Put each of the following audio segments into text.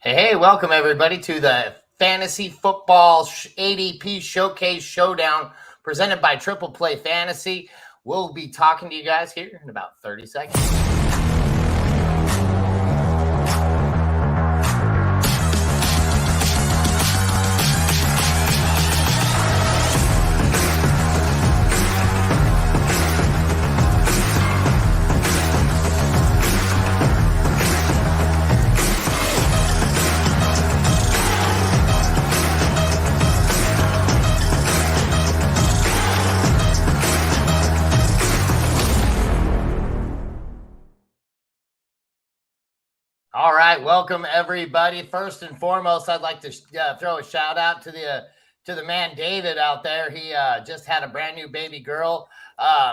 Hey, welcome everybody to the Fantasy Football ADP Showcase Showdown presented by Triple Play Fantasy. We'll be talking to you guys here in about 30 seconds. All right, welcome everybody. First and foremost, I'd like to throw a shout out to the man David out there. He just had a brand new baby girl,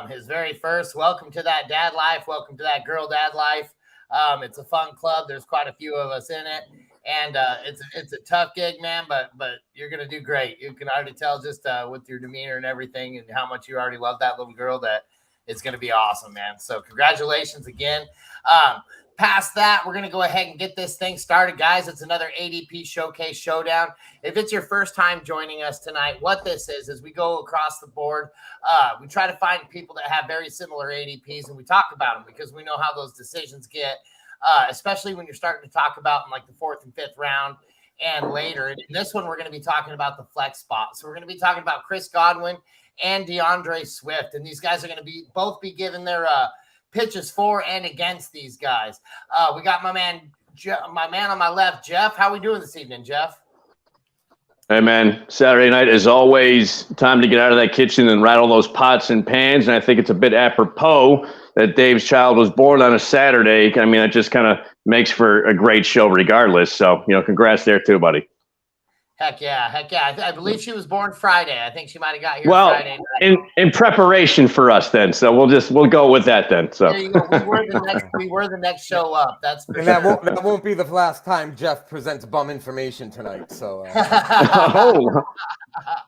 his very first. Welcome to that dad life. Welcome to that girl dad life. It's a fun club. There's quite a few of us in it, and it's a tough gig, man. But you're gonna do great. You can already tell just with your demeanor and everything, and how much you already love that little girl. That it's gonna be awesome, man. So congratulations again. Past that, we're going to go ahead and get this thing started, guys. It's another ADP Showcase Showdown. If it's your first time joining us tonight, what this is we go across the board. We try to find people that have very similar ADPs, and we talk about them because we know how those decisions get, especially when you're starting to talk about in like the 4th and 5th round and later. And in this one, we're going to be talking about the flex spot. So we're going to be talking about Chris Godwin and DeAndre Swift, and these guys are going to both be given their pitches for and against these guys. We got my man on my left, Jeff. How we doing this evening, Jeff? Hey, man. Saturday night, as always, time to get out of that kitchen and rattle those pots and pans. And I think it's a bit apropos that Dave's child was born on a Saturday. I mean, that just kind of makes for a great show regardless. So, congrats there too, buddy. Heck yeah. I believe she was born Friday. I think she might have got here Friday night. in preparation for us then. So we'll go with that then. So there you go. We were the next show up. That's for and sure. that won't be the last time Jeff presents bum information tonight. So oh,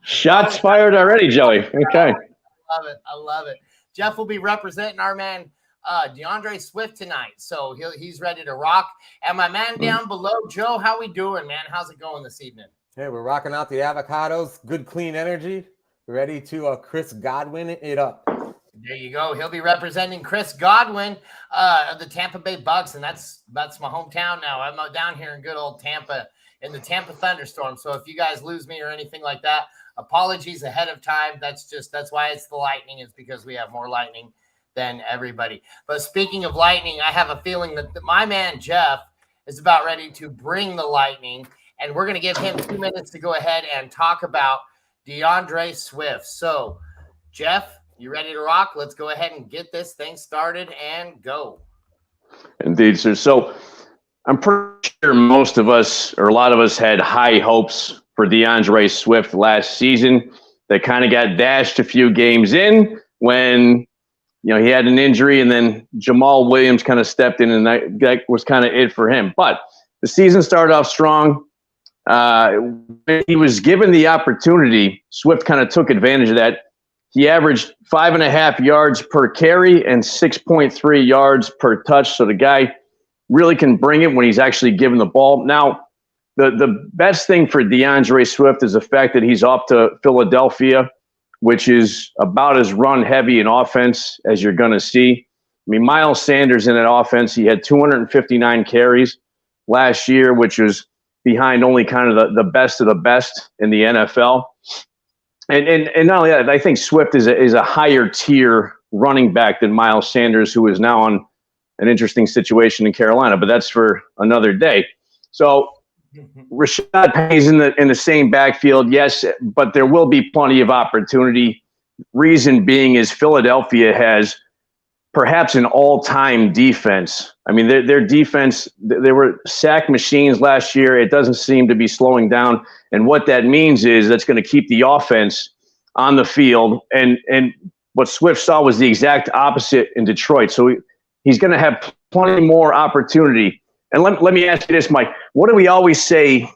shots fired already, Joey. Okay. I love it. Jeff will be representing our man DeAndre Swift tonight, so he's ready to rock. And my man down below, Joe, how we doing, man? How's it going this evening? Hey, we're rocking out the avocados. Good, clean energy. Ready to Chris Godwin it up. There you go. He'll be representing Chris Godwin of the Tampa Bay Bucks, and that's my hometown now. I'm down here in good old Tampa in the Tampa Thunderstorm. So if you guys lose me or anything like that, apologies ahead of time. That's why it's the Lightning. It's because we have more lightning than everybody. But speaking of lightning, I have a feeling that my man Jeff is about ready to bring the lightning. And we're going to give him 2 minutes to go ahead and talk about DeAndre Swift. So, Jeff, you ready to rock? Let's go ahead and get this thing started and go. Indeed, sir. So, I'm pretty sure most of us, or a lot of us, had high hopes for DeAndre Swift last season. They kind of got dashed a few games in when, he had an injury, and then Jamal Williams kind of stepped in, and that was kind of it for him. But the season started off strong. When he was given the opportunity, Swift kind of took advantage of that. He averaged 5.5 yards per carry and 6.3 yards per touch. So the guy really can bring it when he's actually given the ball. Now, the best thing for DeAndre Swift is the fact that he's off to Philadelphia, which is about as run heavy in offense as you're going to see. I mean, Miles Sanders in that offense, he had 259 carries last year, which was behind only kind of the best of the best in the NFL. And not only that, I think Swift is a higher tier running back than Miles Sanders, who is now on an interesting situation in Carolina, but that's for another day. So Rashad Penny's in the same backfield, yes, but there will be plenty of opportunity. Reason being is Philadelphia has perhaps an all-time defense. I mean, their defense, they were sack machines last year. It doesn't seem to be slowing down. And what that means is that's going to keep the offense on the field. And what Swift saw was the exact opposite in Detroit. So he's going to have plenty more opportunity. And let me ask you this, Mike. What do we always say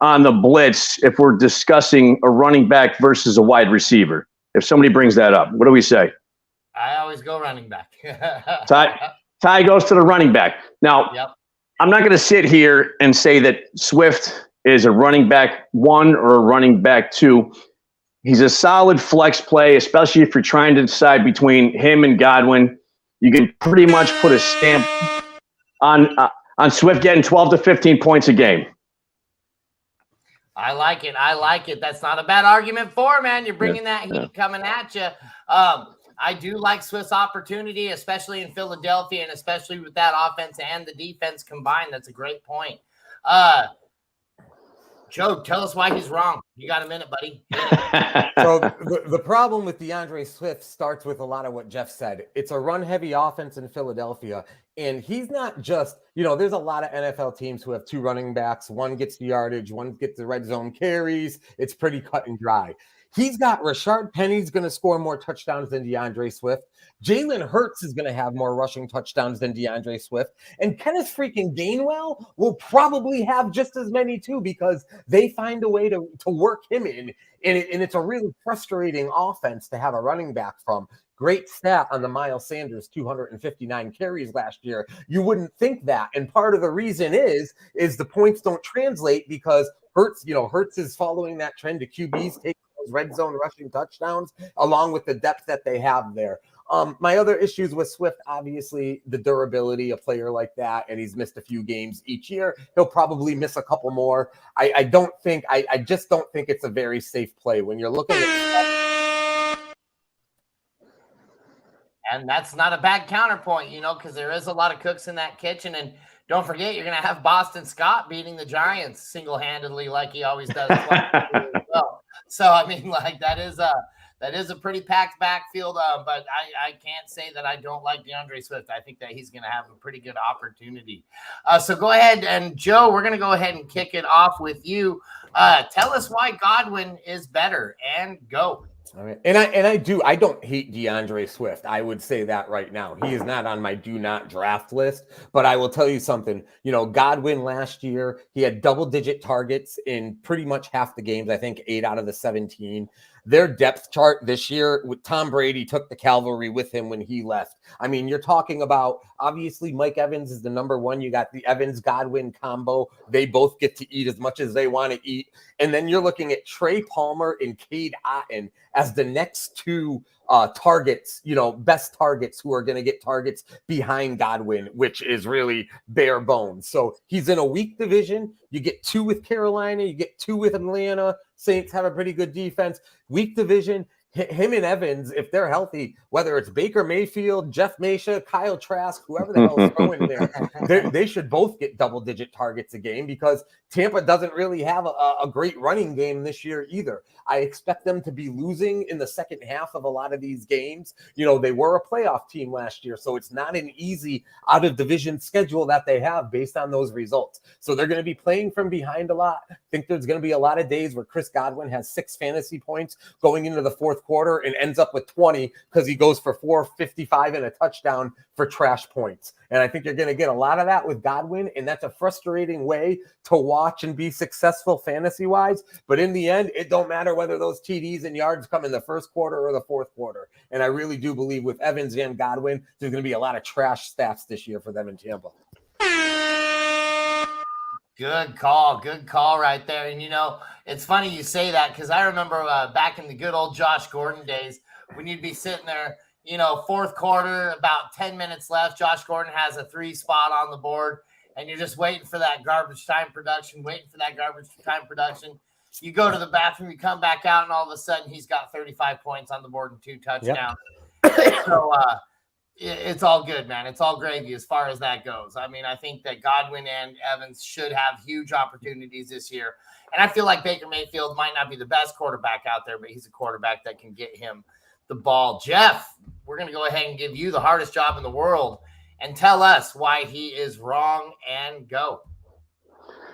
on the blitz if we're discussing a running back versus a wide receiver? If somebody brings that up, what do we say? I always go running back. Ty goes to the running back. Now, yep. I'm not going to sit here and say that Swift is a running back 1 or a running back 2. He's a solid flex play, especially if you're trying to decide between him and Godwin. You can pretty much put a stamp on Swift getting 12 to 15 points a game. I like it. I like it. That's not a bad argument for, man. You're bringing that heat coming at you. I do like Swift's opportunity, especially in Philadelphia, and especially with that offense and the defense combined. That's a great point. Joe, tell us why he's wrong. You got a minute, buddy. So the problem with DeAndre Swift starts with a lot of what Jeff said. It's a run-heavy offense in Philadelphia, and he's not just, there's a lot of NFL teams who have 2 running backs. One gets the yardage, one gets the red zone carries. It's pretty cut and dry. He's got Rashard Penny's going to score more touchdowns than DeAndre Swift. Jalen Hurts is going to have more rushing touchdowns than DeAndre Swift. And Kenneth freaking Gainwell will probably have just as many too, because they find a way to work him in. And it's a really frustrating offense to have a running back from. Great stat on the Miles Sanders, 259 carries last year. You wouldn't think that. And part of the reason is the points don't translate because Hurts is following that trend to QBs taking those red zone rushing touchdowns along with the depth that they have there. My other issues with Swift, obviously the durability, a player like that, and he's missed a few games each year. He'll probably miss a couple more. I just don't think it's a very safe play when you're looking at. And that's not a bad counterpoint, because there is a lot of cooks in that kitchen. And don't forget, you're going to have Boston Scott beating the Giants single-handedly like he always does. Well. So, that is a pretty packed backfield, but I can't say that I don't like DeAndre Swift. I think that he's going to have a pretty good opportunity. So go ahead, and Joe, we're going to go ahead and kick it off with you. Tell us why Godwin is better, and go. All right. And I don't hate DeAndre Swift. I would say that right now. He is not on my do not draft list, but I will tell you something. Godwin last year, he had double-digit targets in pretty much half the games, I think 8 out of the 17. Their depth chart this year, with Tom Brady took the cavalry with him when he left. You're talking about, obviously, Mike Evans is the number 1. You got the Evans-Godwin combo. They both get to eat as much as they want to eat. And then you're looking at Trey Palmer and Cade Otton as the next 2 targets, best targets who are going to get targets behind Godwin, which is really bare bones. So he's in a weak division. You get 2 with Carolina, you get 2 with Atlanta. Saints have a pretty good defense. Weak division. Him and Evans, if they're healthy, whether it's Baker Mayfield, Jeff Mesha, Kyle Trask, whoever the hell is throwing there, they should both get double-digit targets a game because Tampa doesn't really have a great running game this year either. I expect them to be losing in the second half of a lot of these games. They were a playoff team last year, so it's not an easy out-of-division schedule that they have based on those results. So they're going to be playing from behind a lot. I think there's going to be a lot of days where Chris Godwin has 6 fantasy points going into the fourth quarter and ends up with 20 because he goes for 455 and a touchdown for trash points. And I think you're going to get a lot of that with Godwin, and that's a frustrating way to watch and be successful fantasy-wise. But in the end, it don't matter whether those TDs and yards come in the first quarter or the fourth quarter. And I really do believe with Evans and Godwin, there's going to be a lot of trash stats this year for them in Tampa. Good call right there. And, it's funny you say that because I remember back in the good old Josh Gordon days when you'd be sitting there, fourth quarter, about 10 minutes left. Josh Gordon has a 3 spot on the board, and you're just waiting for that garbage time production. You go to the bathroom, you come back out, and all of a sudden he's got 35 points on the board and 2 touchdowns. Yep. So it's all good, man. It's all gravy as far as that goes. I think that Godwin and Evans should have huge opportunities this year. And I feel like Baker Mayfield might not be the best quarterback out there, but he's a quarterback that can get him the ball. Jeff, we're going to go ahead and give you the hardest job in the world and tell us why he is wrong, and go.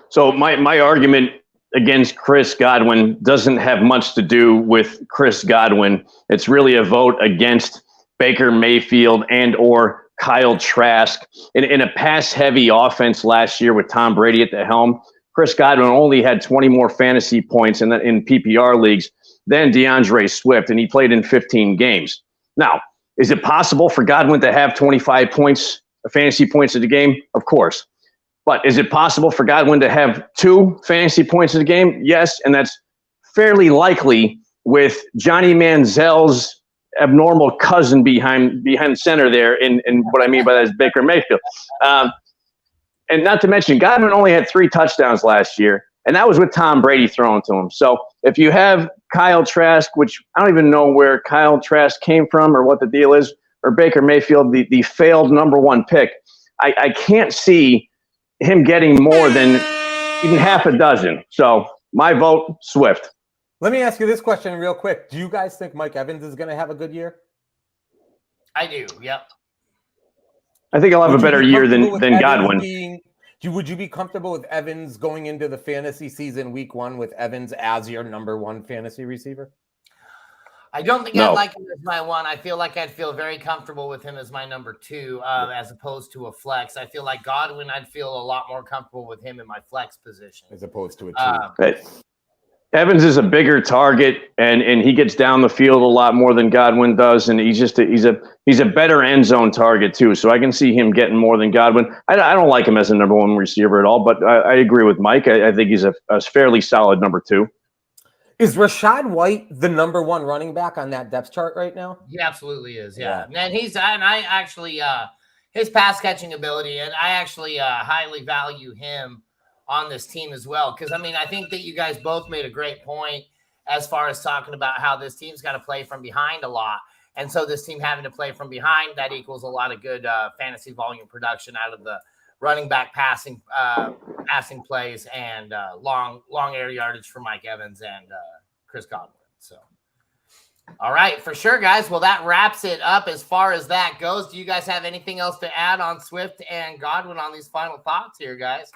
So my argument against Chris Godwin doesn't have much to do with Chris Godwin. It's really a vote against Baker Mayfield and or Kyle Trask. In a pass-heavy offense last year with Tom Brady at the helm, Chris Godwin only had 20 more fantasy points in PPR leagues than DeAndre Swift, and he played in 15 games. Now, is it possible for Godwin to have 25 points, fantasy points in the game? Of course. But is it possible for Godwin to have 2 fantasy points in the game? Yes, and that's fairly likely with Johnny Manziel's abnormal cousin behind center there. And what I mean by that is Baker Mayfield. And not to mention, Godwin only had 3 touchdowns last year, and that was with Tom Brady throwing to him. So if you have Kyle Trask, which I don't even know where Kyle Trask came from or what the deal is, or Baker Mayfield, the failed number 1 pick, I can't see him getting more than even half a dozen. So my vote, Swift. Let me ask you this question real quick. Do you guys think Mike Evans is going to have a good year? I do. Yep. I think I'll have a better year than Godwin. Would you be comfortable with Evans going into the fantasy season week 1 with Evans as your number 1 fantasy receiver? I don't think I'd like him as my 1. I feel like I'd feel very comfortable with him as my number 2, as opposed to a flex. I feel like Godwin, I'd feel a lot more comfortable with him in my flex position. As opposed to a 2. Evans is a bigger target, and he gets down the field a lot more than Godwin does, and he's a better end zone target too. So I can see him getting more than Godwin. I don't like him as a number 1 receiver at all, but I agree with Mike. I think he's a fairly solid number 2. Is Rachaad White the number 1 running back on that depth chart right now? He absolutely is. Yeah. And I actually his pass catching ability, and I actually highly value him on this team as well. Because, I mean, I think that you guys both made a great point as far as talking about how this team's got to play from behind a lot. And so this team having to play from behind, that equals a lot of good fantasy volume production out of the running back passing plays and long air yardage for Mike Evans and Chris Godwin. So, all right, for sure, guys. Well, that wraps it up as far as that goes. Do you guys have anything else to add on Swift and Godwin on these final thoughts here, guys?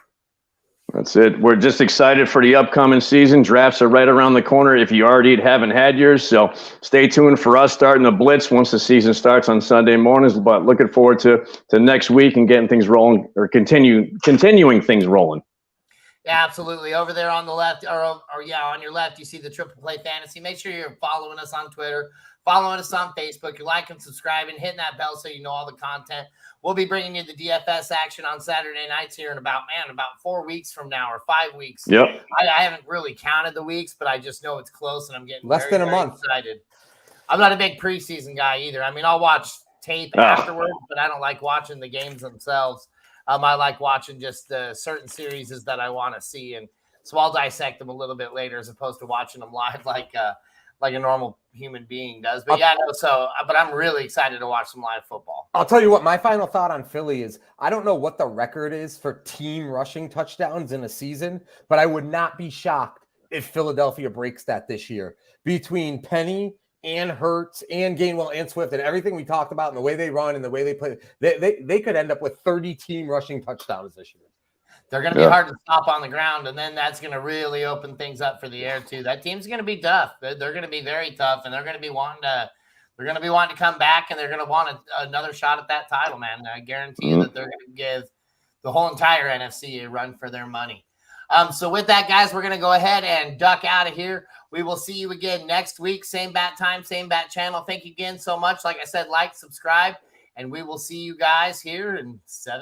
That's it. We're just excited for the upcoming season. Drafts are right around the corner if you already haven't had yours. So stay tuned for us starting the blitz once the season starts on Sunday mornings. But looking forward to next week and getting things rolling, or continuing things rolling. Yeah, absolutely. Over there on the left, or on your left, you see the Triple Play Fantasy. Make sure you're following us on Twitter, following us on Facebook. You're liking, subscribing, hitting that bell so you know all the content. We'll be bringing you the DFS action on Saturday nights here in about 4 weeks from now, or 5 weeks. Yep. I haven't really counted the weeks, but I just know it's close, and I'm getting less than a month excited. I'm not a big preseason guy either. I mean, I'll watch tape afterwards, but I don't like watching the games themselves. I like watching just the certain series that I want to see, and so I'll dissect them a little bit later as opposed to watching them live like a normal human being does. But but I'm really excited to watch some live football. I'll tell you what, my final thought on Philly is I don't know what the record is for team rushing touchdowns in a season, but I would not be shocked if Philadelphia breaks that this year. Between Penny and Hurts and Gainwell and Swift and everything we talked about and the way they run and the way they play, they could end up with 30 team rushing touchdowns this year. They're going to be hard to stop on the ground, and then that's going to really open things up for the air too. That team's going to be tough. They're going to be very tough, and they're going to be wanting to come back, and they're going to want another shot at that title, man. I guarantee you that they're going to give the whole entire NFC a run for their money. So with that, guys, we're going to go ahead and duck out of here. We will see you again next week. Same bat time, same bat channel. Thank you again so much. Like I said, like, subscribe, and we will see you guys here in 7.